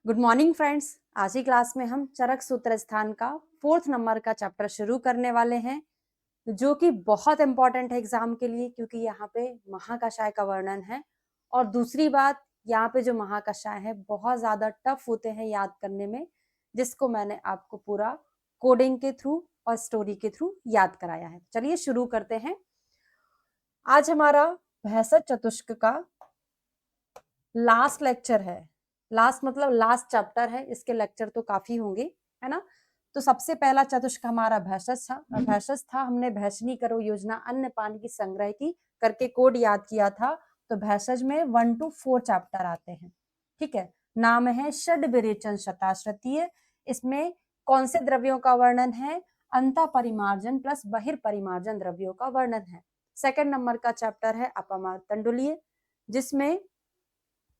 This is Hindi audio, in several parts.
Good morning friends. आज की क्लास में हम चरक सूत्र स्थान का 4th नंबर का चैप्टर शुरू करने वाले हैं, जो कि बहुत इंपॉर्टेंट है एग्जाम के लिए, क्योंकि यहाँ पे महाकषाय का वर्णन है। और दूसरी बात, यहाँ पे जो महाकषाय है बहुत ज्यादा टफ होते हैं याद करने में, जिसको मैंने आपको पूरा कोडिंग के थ्रू और स्टोरी के थ्रू याद कराया है। चलिए शुरू करते हैं। आज हमारा भैंसठ चतुष्क का लास्ट लेक्चर है। लास्ट मतलब लास्ट चैप्टर है, इसके लेक्चर तो काफी होंगे, है ना। तो सबसे पहला चतुष्क हमारा भैंसज था। हमने भैंसनी करो योजना अन्न पानी की संग्रह की करके कोड याद किया था। तो भैंसज में 1 to 4 चैप्टर आते हैं, ठीक है। नाम है षड विरेचन शताश्रतीय। इसमें कौन से द्रव्यों का वर्णन है? अंतःपरिमार्जन प्लस बहिर्परिमार्जन द्रव्यों का वर्णन है। सेकंड नंबर का चैप्टर है अपमार तंडुलीय, जिसमें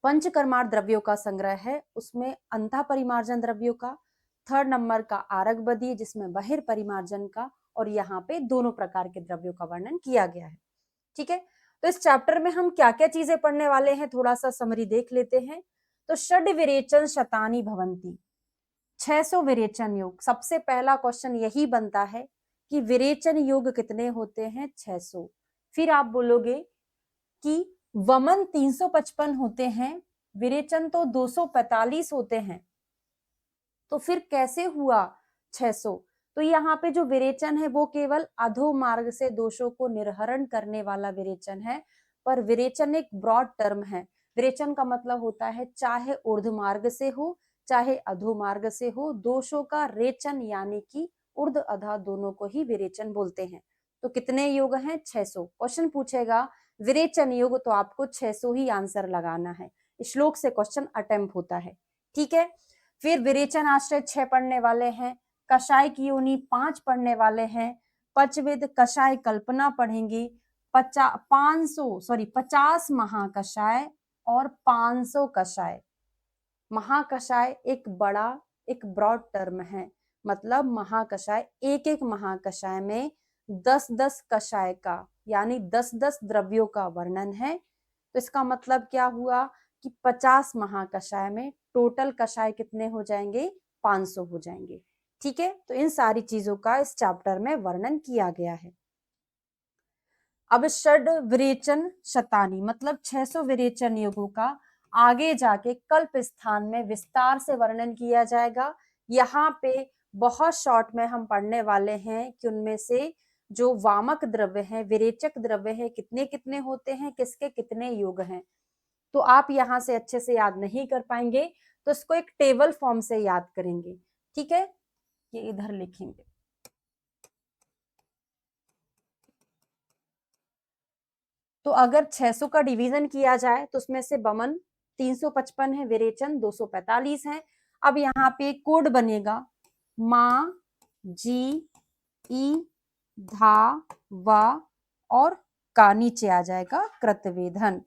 पंचकर्मार द्रव्यों का संग्रह है, उसमें अंतःपरिमार्जन द्रव्यों का। थर्ड नंबर का आरक बदी, जिसमें बहिर्परिमार्जन का, और यहाँ पे दोनों प्रकार के द्रव्यों का वर्णन किया गया है, ठीक है। तो इस चैप्टर में हम क्या क्या चीजें पढ़ने वाले हैं, थोड़ा सा समरी देख लेते हैं। तो षड विरेचन शतानि भवंती, 600 विरेचन योग। सबसे पहला क्वेश्चन यही बनता है कि विरेचन योग कितने होते हैं? 600। फिर आप बोलोगे कि वमन 355 होते हैं, विरेचन तो 245 होते हैं, तो फिर कैसे हुआ 600? तो यहाँ पे जो विरेचन है वो केवल अधो मार्ग से दोषों को निर्हरण करने वाला विरेचन है। पर विरेचन एक ब्रॉड टर्म है। विरेचन का मतलब होता है चाहे ऊर्ध्व मार्ग से हो चाहे अधो मार्ग से हो, दोषों का रेचन यानी कि ऊर्ध्व अधा दोनों को ही विरेचन बोलते हैं। तो कितने योग हैं? 600। क्वेश्चन पूछेगा विरेचन योग, तो आपको 600 ही आंसर लगाना है। श्लोक से क्वेश्चन अटेम्प्ट होता है, ठीक है। फिर विरेचन आश्रय 6 पढ़ने वाले हैं, कषाय की योनि 5 पढ़ने वाले हैं, पचविद कषाय कल्पना पढ़ेंगे, 50 महाकषाय और 500 कषाय। महाकषाय एक बड़ा एक ब्रॉड टर्म है, मतलब महाकषाय एक एक महाकषाय में 10-10 कषाय का यानी 10-10 द्रव्यों का वर्णन है। तो इसका मतलब क्या हुआ कि 50 महाकषाय में टोटल कषाय कितने हो जाएंगे? 500 हो जाएंगे, ठीक है। तो इन सारी चीजों का इस चैप्टर में वर्णन किया गया है। अब षड विरेचन शतानी मतलब 600 विरेचन योगों का आगे जाके कल्प स्थान में विस्तार से वर्णन किया जाएगा। यहाँ पे बहुत शॉर्ट में हम पढ़ने वाले हैं कि उनमें से जो वामक द्रव्य हैं, विरेचक द्रव्य हैं, कितने कितने होते हैं, किसके कितने योग हैं। तो आप यहाँ से अच्छे से याद नहीं कर पाएंगे, तो इसको एक टेबल फॉर्म से याद करेंगे, ठीक है। ये इधर लिखेंगे। तो अगर 600 का डिवीजन किया जाए तो उसमें से बमन 355 है, विरेचन 245 है। अब यहाँ पे कोड बनेगा मा जी ई धा वा और का, नीचे आ जाएगा कृतवेधन।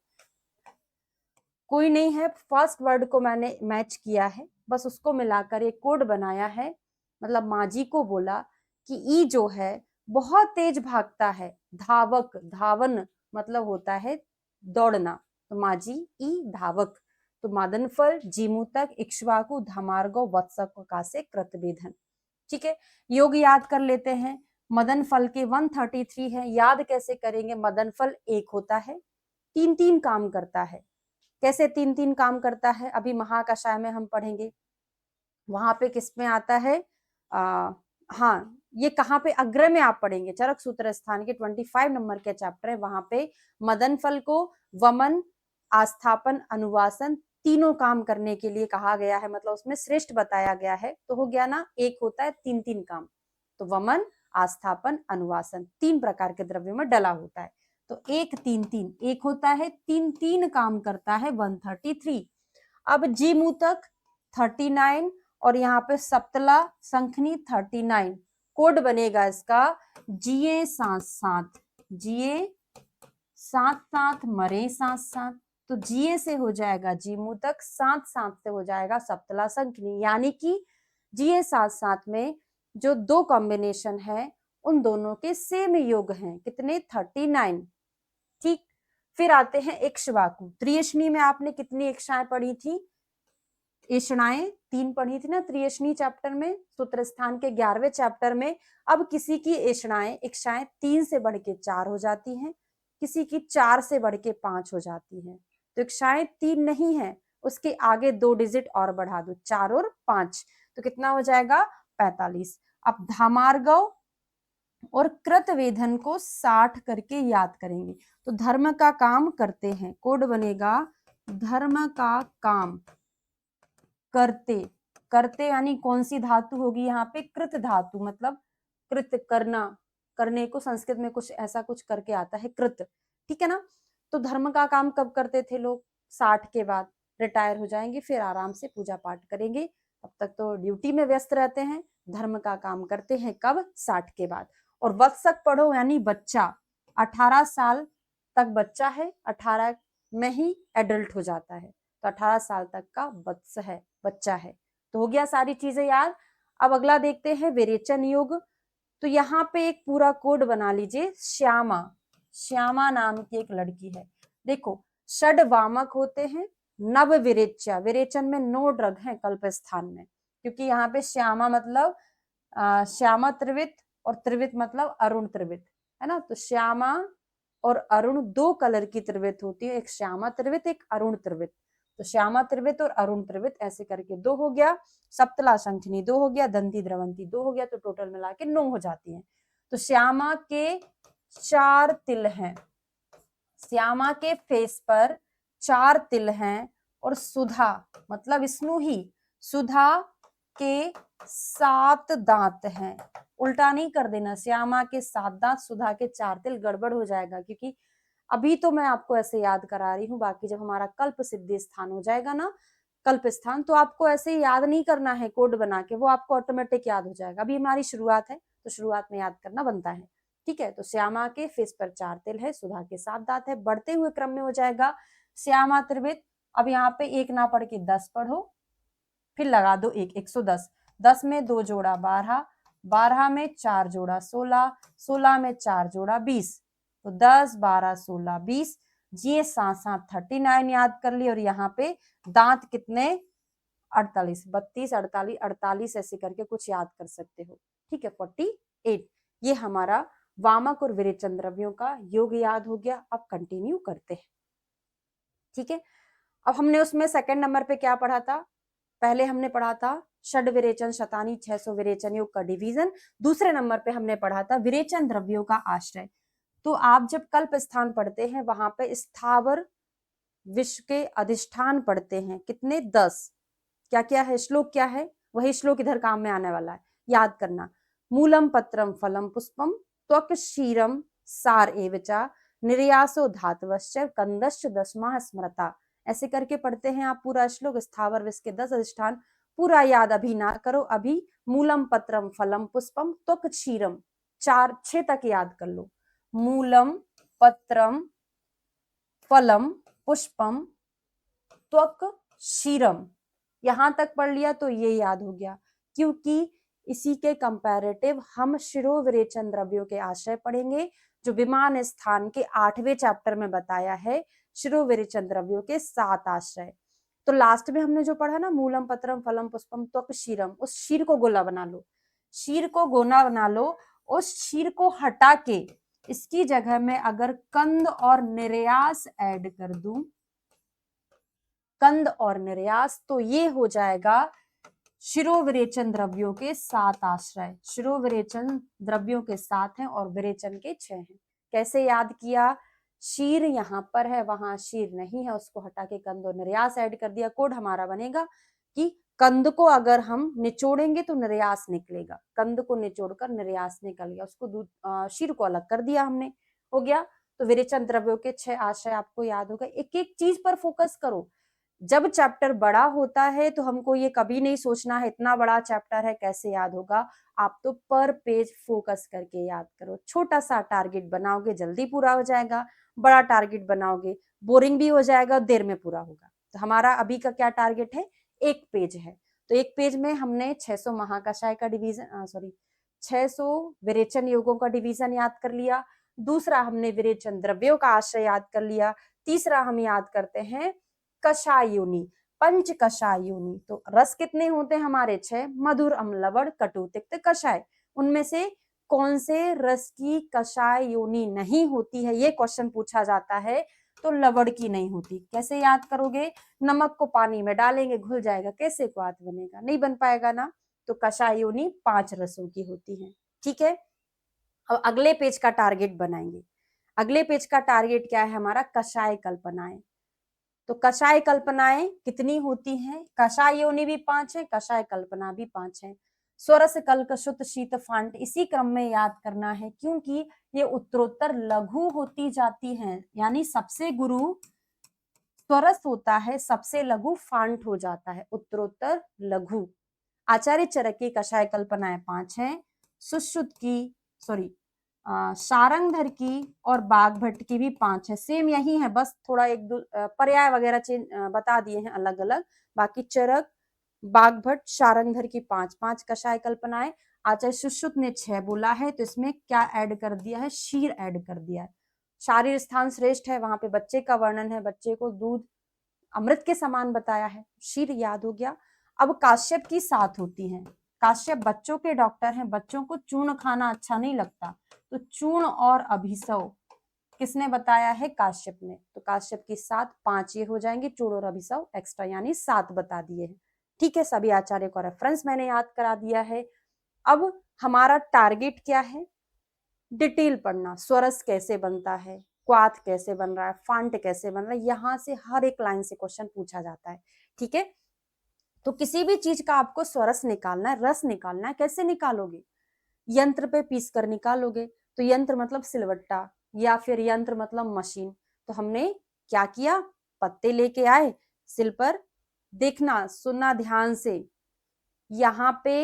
कोई नहीं है, फर्स्ट वर्ड को मैंने मैच किया है, बस उसको मिलाकर एक कोड बनाया है। मतलब माजी को बोला कि ई जो है बहुत तेज भागता है, धावक, धावन मतलब होता है दौड़ना, तो माजी ई धावक। तो मादनफल जीमूतक इक्ष्वाकु धमार्गो वत्सक का से कृतवेधन, ठीक है। योग याद कर लेते हैं। मदन फल के 133 है, याद कैसे करेंगे? मदन फल एक होता है, 3-3 काम करता है। कैसे 3-3 काम करता है? अभी महाकषाय में हम पढ़ेंगे, वहां पे किसमें आता है? हाँ, ये कहाँ पे? अग्र में आप पढ़ेंगे, चरक सूत्र स्थान के 25 नंबर के चैप्टर है, वहां पे मदन फल को वमन, आस्थापन, अनुवासन तीनों काम करने के लिए कहा गया है, मतलब उसमें श्रेष्ठ बताया गया है। तो हो गया ना, एक होता है 3-3 काम, तो वमन, आस्थापन, अनुवासन 3 प्रकार के द्रव्यों में डला होता है। तो 1-3-3 एक होता है, 3-3 काम करता है 133। अब जी मूतक 39 और यहाँ पे सप्तला संखनी 39। कोड बनेगा इसका जिए साथ साथ, जिए साथ साथ, मरे साथ साथ। तो जिए से हो जाएगा जी मूतक, साथ साथ से हो जाएगा सप्तला संखनी, यानी कि जिए साथ साथ में जो 2 कॉम्बिनेशन है उन दोनों के सेम योग हैं, कितने? 39, ठीक। फिर आते हैं इक्ष्वाकु। त्रियशनी में आपने कितनी इच्छाएं पढ़ी थी? एषणाएं 3 पढ़ी थी ना त्रिएशनी चैप्टर में, सूत्र स्थान के 11वें चैप्टर में। अब किसी की एषणाएं इक्षाएं 3 से बढ़ के 4 हो जाती हैं, किसी की 4 से बढ़ के 5 हो जाती हैं। तो इक्षाएं 3 नहीं है, उसके आगे 2 डिजिट और बढ़ा दो, 4 और 5, तो कितना हो जाएगा 45। अब धामार्गव और कृतवेधन को 60 करके याद करेंगे। तो धर्म का काम करते हैं, कोड बनेगा धर्म का काम करते। करते यानी कौन सी धातु होगी यहाँ पे, कृत धातु, मतलब कृत करना, करने को संस्कृत में कुछ ऐसा कुछ करके आता है कृत, ठीक है ना। तो धर्म का काम कब करते थे लोग, 60 के बाद रिटायर हो जाएंगे, फिर आराम से पूजा पाठ करेंगे, तब तक तो ड्यूटी में व्यस्त रहते हैं। धर्म का काम करते हैं कब, 60 के बाद। और वत्सक पढ़ो यानी बच्चा, 18 साल तक बच्चा है, 18 में ही एडल्ट हो जाता है, तो 18 साल तक का वत्स है, बच्चा है। तो हो गया सारी चीजें याद। अब अगला देखते हैं विरेचन योग। तो यहाँ पे एक पूरा कोड बना लीजिए, श्यामा, श्यामा नाम की एक लड़की है। देखो षड वामक होते हैं, नव विरेच्या, विरेचन में 9 ड्रग हैं कल्प स्थान में, क्योंकि यहाँ पे श्यामा मतलब श्यामा त्रिवित और त्रिवित मतलब अरुण त्रिवित, है ना। तो श्यामा और अरुण 2 कलर की त्रिवित होती है, एक श्यामा त्रिवित एक अरुण त्रिवित। तो श्यामा त्रिवित और अरुण त्रिवित ऐसे करके 2 हो गया, सप्तला शंखनी 2 हो गया, दंती द्रवंती 2 हो गया, तो टोटल मिला के 9 हो जाती है। तो श्यामा के 4 तिल हैं, श्यामा के फेस पर 4 तिल हैं, और सुधा मतलब स्नूही, सुधा के 7 दांत हैं। उल्टा नहीं कर देना, श्यामा के 7 दांत, सुधा के 4 तिल, गड़बड़ हो जाएगा, क्योंकि अभी तो मैं आपको ऐसे याद करा रही हूँ, बाकी जब हमारा कल्प सिद्धि स्थान हो जाएगा ना, कल्प स्थान, तो आपको ऐसे याद नहीं करना है कोड बना के, वो आपको ऑटोमेटिक याद हो जाएगा। अभी हमारी शुरुआत है, तो शुरुआत में याद करना बनता है, ठीक है। तो श्यामा के फेस पर 4 तिल है, सुधा के 7 दांत है, बढ़ते हुए क्रम में हो जाएगा श्यामा त्रिवित। अब यहाँ पे 1 ना पढ़ के 10 पढ़ो, फिर लगा दो 1, 110, 10 में 2 जोड़ा 12, 12 में 4 जोड़ा 16, 16 में 4 जोड़ा 20, तो 10 12 16 20, ये 7 39 याद कर ली। और यहाँ पे दांत कितने, 48, 32 48 48 ऐसे करके कुछ याद कर सकते हो, ठीक है, 48। ये हमारा वामक और विरेचन द्रव्यों का योग याद हो गया। अब कंटिन्यू करते हैं, ठीक है। अब हमने उसमें सेकंड नंबर पे क्या पढ़ा था, पहले हमने पढ़ा था षड विरेचन शतानी 600 विरेचन योग का डिवीजन। दूसरे नंबर पे हमने पढ़ा था विरेचन द्रव्यों का आश्रय। तो आप जब कल्प स्थान पढ़ते हैं, वहां पे स्थावर विश्व के अधिष्ठान पढ़ते हैं, कितने, 10। क्या क्या है, श्लोक क्या है, वही श्लोक इधर काम में आने वाला है, याद करना। मूलम पत्रम फलम पुष्पम त्वक क्षीरम सार एवचा निर्यासो धातवश्च कंदश्च दशमा स्मृता, ऐसे करके पढ़ते हैं आप पूरा श्लोक। स्थावर विश्व के 10 अधिष्ठान पूरा याद अभी ना करो, अभी मूलम पत्रम फलम पुष्पम त्वक क्षीरम 4 6 तक याद कर लो। मूलम पत्रम फलम पुष्पम त्वक क्षीरम, यहां तक पढ़ लिया तो ये याद हो गया, क्योंकि इसी के कंपैरेटिव हम शिरोविरेचन द्रव्यों के आश्रय पढ़ेंगे, जो विमान स्थान के 8वें चैप्टर में बताया है, शिरोविरेचन द्रव्यों के 7 आश्रय। तो लास्ट में हमने जो पढ़ा ना, मूलम पत्रम फलम पुष्पम त्वक क्षीरम, उस क्षीर को गोला बना लो, क्षीर को गोला बना लो। उस क्षीर को हटा के इसकी जगह में अगर कंद और निर्यास ऐड कर दूं, कंद और निर्यास, तो ये हो जाएगा शिरोविरेचन द्रव्यों के 7 आश्रय। शिरोविरेचन द्रव्यों के 7 हैं और विरेचन के 6 हैं। कैसे याद किया, शीर यहाँ पर है, वहां शीर नहीं है, उसको हटा के कंद और निर्यास ऐड कर दिया। कोड हमारा बनेगा कि कंद को अगर हम निचोड़ेंगे तो निर्यास निकलेगा, कंद को निचोड़कर निर्यास निकल गया, उसको शीर को अलग कर दिया हमने, हो गया। तो विरेचन द्रव्यों के 6 आश्रय आपको याद होगा। एक एक चीज पर फोकस करो। जब चैप्टर बड़ा होता है तो हमको ये कभी नहीं सोचना है इतना बड़ा चैप्टर है कैसे याद होगा, आप तो पर पेज फोकस करके याद करो। छोटा सा टारगेट बनाओगे जल्दी पूरा हो जाएगा, बड़ा टारगेट बनाओगे बोरिंग भी हो जाएगा, देर में पूरा होगा। तो हमारा अभी का क्या टारगेट है, 1 पेज है, तो 1 पेज में हमने 600 महाकषाय का डिवीजन 600 विरेचन योगों का डिवीजन याद कर लिया। दूसरा हमने विरेचन द्रव्यों का आश्रय याद कर लिया। तीसरा हम याद करते हैं कषाय योनि, पंच कषाय योनि, तो रस कितने होते हैं हमारे 6, मधुर अम्ल लवण कटु तिक्त कषाय। उनमें से कौन से रस की कषाय योनि नहीं होती है, ये क्वेश्चन पूछा जाता है, तो लवण की नहीं होती। कैसे याद करोगे, नमक को पानी में डालेंगे घुल जाएगा, कैसे क्वाथ बनेगा, नहीं बन पाएगा ना। तो कषाय योनि 5 रसों की होती है। ठीक है, अब अगले पेज का टारगेट बनाएंगे। अगले पेज का टारगेट क्या है हमारा, कषाय कल्पनाएं। तो कषाय कल्पनाएं कितनी होती हैं, कषाय योनि भी 5 है, कषाय कल्पना भी 5 है। स्वरस कल्क शुत शीत फांट इसी क्रम में याद करना है, क्योंकि ये उत्तरोत्तर लघु होती जाती हैं, यानी सबसे गुरु स्वरस होता है, सबसे लघु फांट हो जाता है, उत्तरोत्तर लघु। आचार्य चरक की कषाय कल्पनाएं 5 हैं, सुश्रुत की सारंगधर की और बाघभट्ट की भी 5 है। सेम यही है, बस थोड़ा एक दो पर्याय वगैरह चेंज बता दिए हैं अलग अलग। बाकी चरक, बाघभट्ट, सारंगधर की 5 कषाय कल्पनाएं। आचार्य सुश्रुत ने 6 बोला है, तो इसमें क्या ऐड कर दिया है, शीर ऐड कर दिया है। शारीर स्थान श्रेष्ठ है, वहां पे बच्चे का वर्णन है, बच्चे को दूध अमृत के समान बताया है, शीर याद हो गया। अब काश्यप की 7 होती हैं। काश्यप बच्चों के डॉक्टर हैं, बच्चों को चूर्ण खाना अच्छा नहीं लगता, तो चूर्ण और अभिसव किसने बताया है, काश्यप ने। तो काश्यप की 7, 5 ये हो जाएंगे, चूर्ण और अभिसव एक्स्ट्रा यानी 7 बता दिए हैं। ठीक है, सभी आचार्य का रेफरेंस मैंने याद करा दिया है। अब हमारा टारगेट क्या है, डिटेल पढ़ना, स्वरस कैसे बनता है, क्वाथ कैसे बन रहा है, फांट कैसे बन रहा है, यहां से हर एक लाइन से क्वेश्चन पूछा जाता है। ठीक है, तो किसी भी चीज का आपको स्वरस निकालना है, रस निकालना है, कैसे निकालोगे, यंत्र पे पीस कर निकालोगे। तो यंत्र मतलब सिलवट्टा, या फिर यंत्र मतलब मशीन। तो हमने क्या किया, पत्ते लेके आए, सिल पर देखना सुनना ध्यान से, यहाँ पे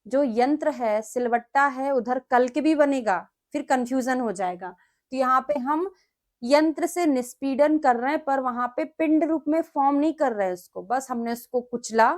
जो यंत्र है सिलवट्टा है, उधर कल्क भी बनेगा, फिर कंफ्यूजन हो जाएगा। तो यहाँ पे हम यंत्र से निष्पीडन कर रहे हैं, पर वहां पे पिंड रूप में फॉर्म नहीं कर रहे हैं उसको, बस हमने उसको कुचला,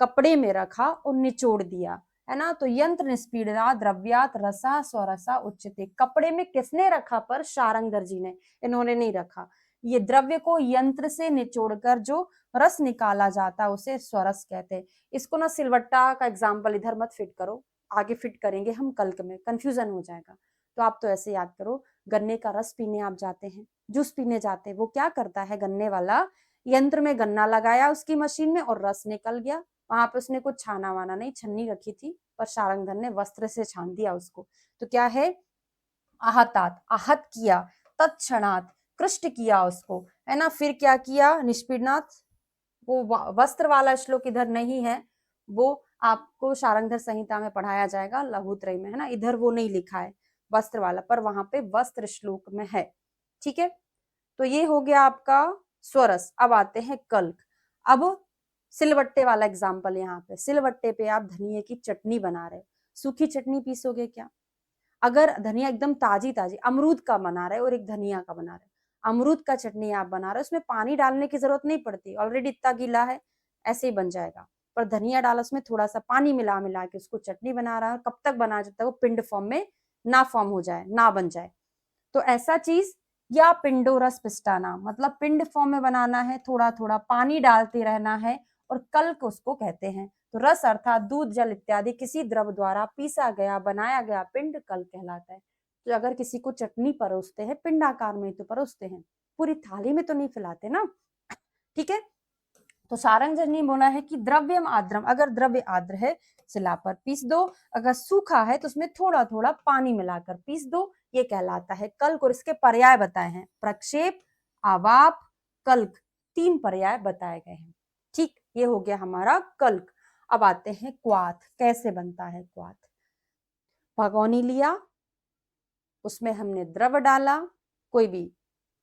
कपड़े में रखा और निचोड़ दिया, है ना। तो यंत्र निष्पीडना द्रव्यात रसा स्वरसा उच्चते, कपड़े में किसने रखा, पर शारंगधर जी ने, इन्होंने नहीं रखा। ये द्रव्य को यंत्र से निचोड़कर जो रस निकाला जाता है उसे स्वरस कहते हैं। इसको ना सिलवट्टा का एग्जाम्पल इधर मत फिट करो, आगे फिट करेंगे हम कल्क में, कंफ्यूजन हो जाएगा। तो आप तो ऐसे याद करो, गन्ने का रस पीने आप जाते हैं, जूस पीने जाते हैं, वो क्या करता है, गन्ने वाला यंत्र में गन्ना लगाया उसकी मशीन में और रस निकल गया। वहां पे उसने कुछ छाना वाना नहीं, छन्नी रखी थी, पर शारंगधर ने वस्त्र से छान दिया उसको। तो क्या है, आहतात, आहत किया, तत्क्षणात कृष्ट किया उसको, है ना। फिर क्या किया, निष्पीडनात्, वो वस्त्र वाला श्लोक इधर नहीं है, वो आपको शारंगधर संहिता में पढ़ाया जाएगा लघुत्रय में, है ना, इधर वो नहीं लिखा है वस्त्र वाला, पर वहां पे वस्त्र श्लोक में है। ठीक है, तो ये हो गया आपका स्वरस। अब आते हैं कल्क। अब सिलवट्टे वाला एग्जाम्पल, यहाँ पे सिलवट्टे पे आप धनिये की चटनी बना रहे, सूखी चटनी पीसोगे क्या, अगर धनिया एकदम ताजी ताजी अमरूद का बना रहे और एक धनिया का बना रहे, अमरूद का चटनी आप बना रहे, उसमें पानी डालने की जरूरत नहीं पड़ती, ऑलरेडी इतना गीला है, ऐसे ही बन जाएगा। पर धनिया डाला, उसमें थोड़ा सा पानी मिला मिला के उसको चटनी बना रहा है, कब तक बना, जब तक वो पिंड फॉर्म में ना फॉर्म हो जाए, ना बन जाए। तो ऐसा चीज, या पिंडो रस पिस्टाना, मतलब पिंड फॉर्म में बनाना है, थोड़ा थोड़ा पानी डालते रहना है, और कल्क उसको कहते हैं। तो रस अर्थात दूध जल इत्यादि किसी द्रव द्वारा पीसा गया बनाया गया पिंड कल्क कहलाता है। तो अगर किसी को चटनी परोसते हैं, पिंडाकार में तो परोसते हैं, पूरी थाली में तो नहीं फैलाते ना। ठीक है, तो सारंगधर ने बोला है कि द्रव्यम आद्रम, अगर द्रव्य आद्र है सिला पर पीस दो, अगर सूखा है तो उसमें थोड़ा थोड़ा पानी मिलाकर पीस दो, ये कहलाता है कल्क। और इसके पर्याय बताए हैं, प्रक्षेप, आवाप, कल्क, 3 पर्याय बताए गए हैं। ठीक, ये हो गया हमारा कल्क। अब आते हैं क्वाथ, कैसे बनता है क्वाथ। भगोनी लिया, उसमें हमने द्रव डाला, कोई भी,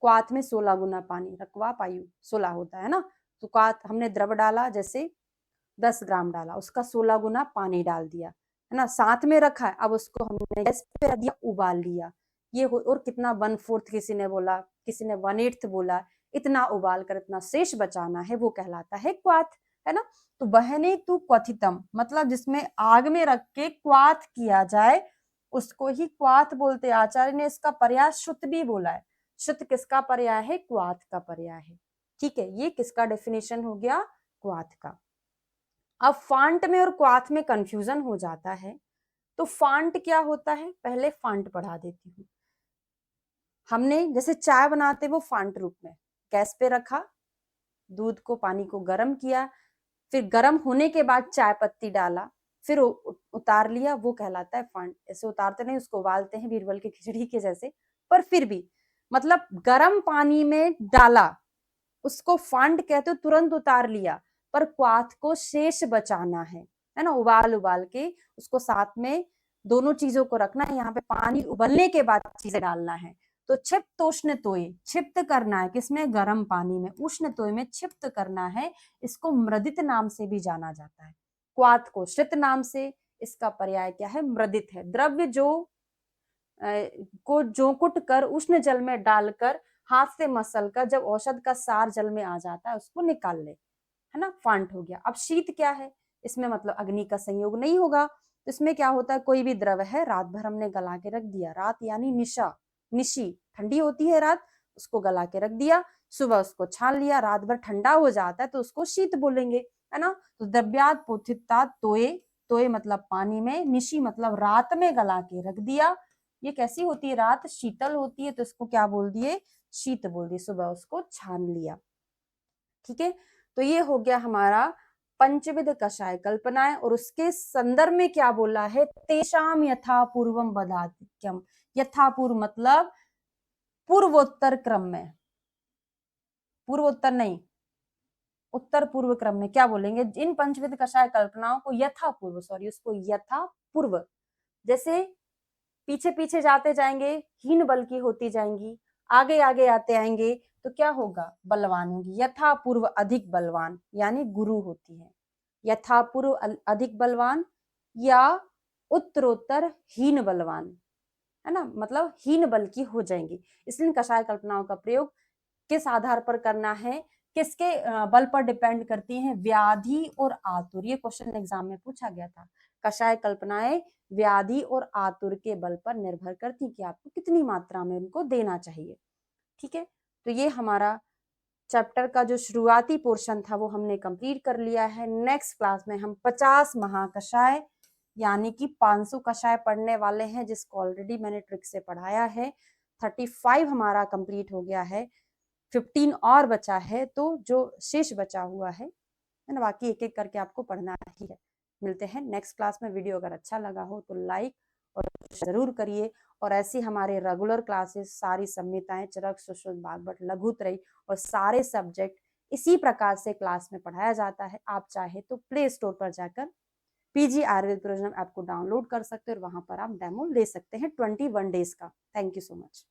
क्वाथ में 16 गुना पानी, रकवा पायु 16 होता है ना, तो क्वाथ हमने द्रव डाला, जैसे 10 ग्राम डाला, उसका 16 गुना पानी डाल दिया, है ना, साथ में रखा है। अब उसको हमने गैस पे रख दिया, उबाल लिया, ये और कितना 1/4 किसी ने बोला, किसी ने 1/8 बोला, इतना उबाल कर इतना शेष बचाना है, वो कहलाता है क्वाथ, है ना। तो बहने तू क्वथितम, मतलब जिसमें आग में रख के क्वाथ किया जाए उसको ही क्वाथ बोलते हैं। आचार्य ने इसका पर्याय श्रुत भी बोला है, श्रुत किसका पर्याय है, क्वाथ का पर्याय है। ठीक है, ये किसका डेफिनेशन हो गया? क्वाथ का। अब फांट में और क्वाथ में कंफ्यूजन हो जाता है, तो फांट क्या होता है, पहले फांट पढ़ा देती हूँ। हमने जैसे चाय बनाते वो फांट रूप में, गैस पे रखा, दूध को पानी को गर्म किया, फिर गर्म होने के बाद चाय पत्ती डाला, फिर उतार लिया, वो कहलाता है फांट। ऐसे उतारते नहीं, उसको उबालते हैं बीरबल की खिचड़ी के जैसे, पर फिर भी मतलब गर्म पानी में डाला, उसको फांट कहते हो, तुरंत उतार लिया, पर क्वाथ को शेष बचाना है ना, उबाल उबाल के उसको साथ में दोनों चीजों को रखना है। यहाँ पे पानी उबलने के बाद चीजें डालना है। तो क्षिप्त उष्ण तोय, क्षिप्त करना है किसमें? गर्म पानी में, उष्ण तोय में क्षिप्त करना है। इसको मृदित नाम से भी जाना जाता है। क्वाथ को श्रित नाम से, इसका पर्याय क्या है? मृदित है। द्रव्य को जोकुट कर उष्ण जल में डालकर हाथ से मसल कर जब औषध का सार जल में आ जाता है उसको निकाल ले, है ना, फांट हो गया। अब शीत क्या है? इसमें मतलब अग्नि का संयोग नहीं होगा। तो इसमें क्या होता है, कोई भी द्रव है, रात भर हमने गला के रख दिया, रात यानी निशा, निशी, ठंडी होती है रात, उसको गला के रख दिया, सुबह उसको छान लिया, रात भर ठंडा हो जाता है तो उसको शीत बोलेंगे, है ना। तो द्रव्यात पोथितात तोय, तोय मतलब पानी में, निशी मतलब रात में गला के रख दिया। ये कैसी होती है? रात शीतल होती है, तो इसको क्या बोल दिए? शीत बोल दिए। सुबह उसको छान लिया। ठीक है, तो ये हो गया हमारा पंचविध कषाय कल्पनाएं। और उसके संदर्भ में क्या बोला है? तेषाम यथा पूर्वम बदात्यम। यथा पूर्व मतलब पूर्वोत्तर क्रम में, पूर्वोत्तर नहीं, उत्तर पूर्व क्रम में क्या बोलेंगे? इन पंचविध कषाय कल्पनाओं को यथा पूर्व, सॉरी, उसको यथा पूर्व, जैसे पीछे पीछे जाते जाएंगे हीन बल की होती जाएंगी, आगे आगे आते आएंगे तो क्या होगा? बलवान होगी। यथा पूर्व अधिक बलवान यानी गुरु होती है, यथा पूर्व अधिक बलवान या उत्तरोत्तर हीन बलवान, है ना, मतलब हीन बल की हो जाएंगी। इसलिए कषाय कल्पनाओं का प्रयोग किस आधार पर करना है, किसके बल पर डिपेंड करती हैं? व्याधि और आतुर। ये क्वेश्चन एग्जाम में पूछा गया था। कषाय कल्पनाएं व्याधि और आतुर के बल पर निर्भर करती कि आपको कितनी मात्रा में उनको देना चाहिए। ठीक है, तो ये हमारा चैप्टर का जो शुरुआती पोर्शन था वो हमने कंप्लीट कर लिया है। नेक्स्ट क्लास में हम 50 महाकषाय यानी कि 500 कषाय पढ़ने वाले हैं, जिसको ऑलरेडी मैंने ट्रिक से पढ़ाया है। 35 हमारा कंप्लीट हो गया है, 15 और बचा है, तो जो शेष बचा हुआ है ना, बाकी एक एक करके आपको पढ़ना ही है। मिलते हैं नेक्स्ट क्लास में। वीडियो अगर अच्छा लगा हो तो लाइक और जरूर करिए। और ऐसी हमारे रेगुलर क्लासेस, सारी संहिताएं, चरक, सुश्रुत, भागवत, लघुत्रयी और सारे सब्जेक्ट इसी प्रकार से क्लास में पढ़ाया जाता है। आप चाहे तो प्ले स्टोर पर जाकर पीजी आयुर्वेद प्रोजनम ऐप को डाउनलोड कर सकते हैं और वहां पर आप डेमो ले सकते हैं 21 डेज का। Thank you so much.